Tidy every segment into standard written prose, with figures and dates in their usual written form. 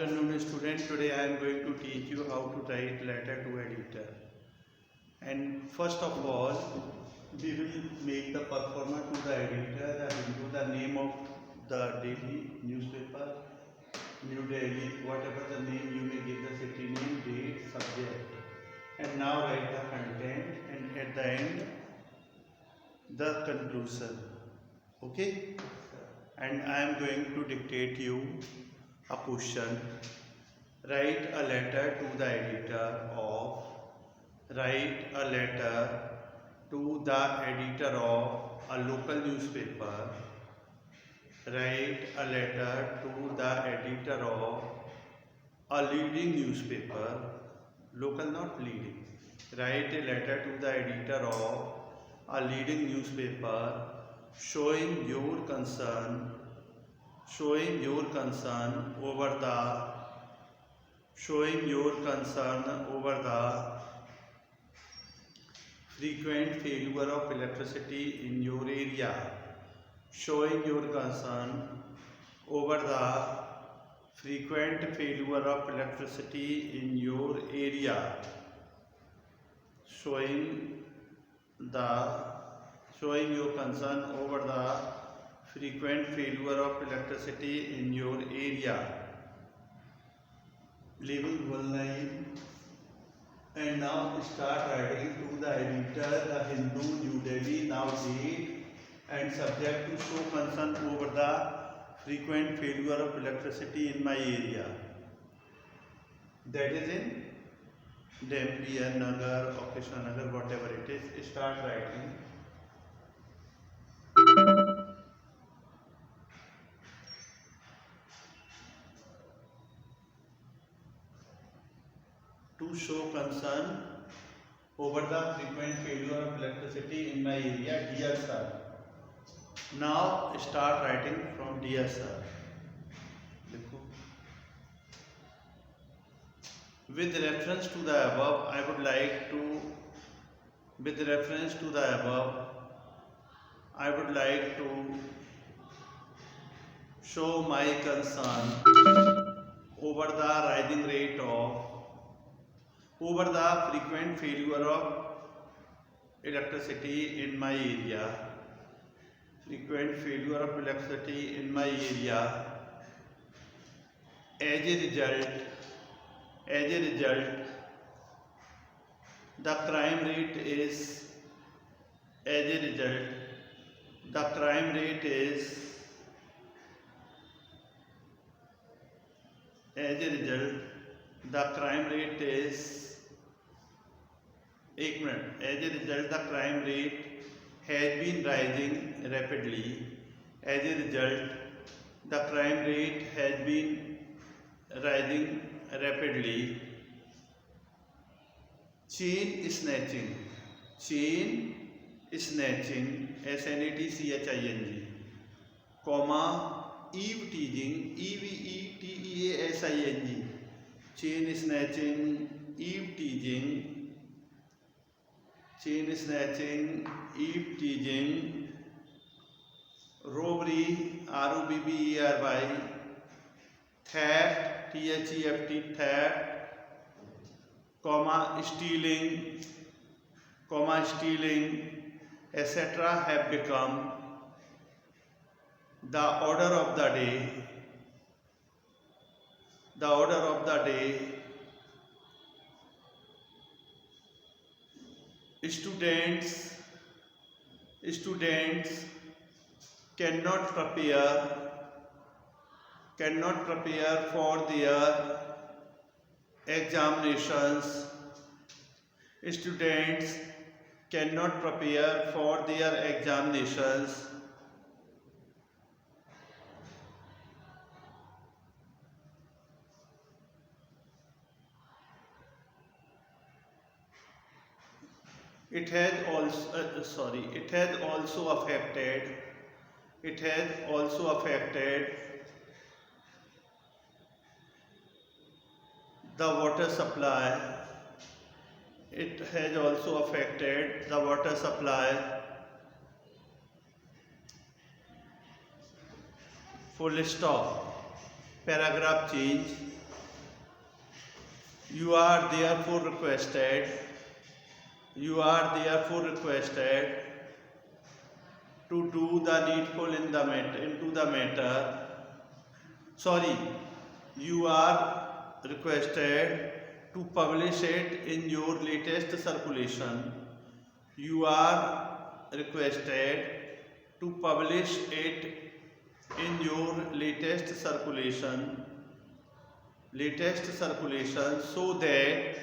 afternoon, student. Today I am going to teach you how to write letter to editor. And first of all, we will make the performer to the editor into the name of the daily newspaper, New Delhi, whatever the name you may give the city name, date, subject. And now write the content and at the end the conclusion. Okay? And I am going to dictate you a question. Write a letter to the editor of. Write a letter to the editor of a local newspaper. Write a letter to the editor of a leading newspaper. Local, not leading. Write a letter to the editor of a leading newspaper showing your concern over the frequent failure of electricity in your area. Showing your concern over the frequent failure of electricity in your area. Showing your concern over the frequent failure of electricity in your area. Leaving one line and now start writing to the editor, the Hindu, New Delhi, now date and subject to show concern over the frequent failure of electricity in my area. That is in Dampier Nagar or Krishna Nagar, whatever it is. Start writing. To show concern over the frequent failure of electricity in my area, dear sir. Now start writing from dear sir. With reference to the above, I would like to show my concern over the frequent failure of electricity in my area. Frequent failure of electricity in my area. As a result, the crime rate is the crime rate has been rising rapidly. As a result, the crime rate has been rising rapidly. Chain snatching, SNATCHING, comma, eve teasing, EVETEASING, chain snatching, eve teasing, robbery, ROBBERY, theft, THEFT, theft, comma, stealing, etc. have become the order of the day. Students cannot prepare for their examinations. Students cannot prepare for their examinations. It has also affected the water supply. Full stop. Paragraph change. You are therefore requested to do the needful into the matter. Sorry, you are requested to publish it in your latest circulation. You are requested to publish it in your latest circulation so that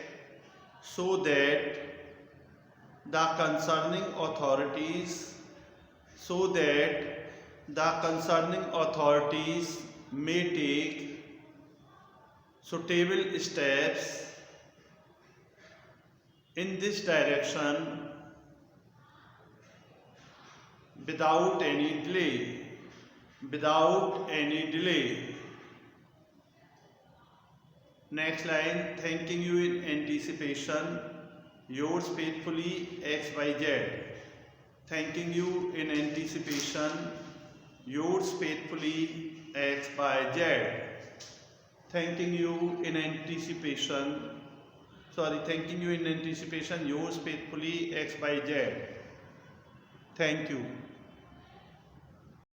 the concerning authorities may take suitable steps in this direction without any delay. Next line, thanking you in anticipation, yours faithfully XYZ. Thanking you in anticipation, yours faithfully XYZ. Thanking you in anticipation, yours faithfully XYZ. Thank you.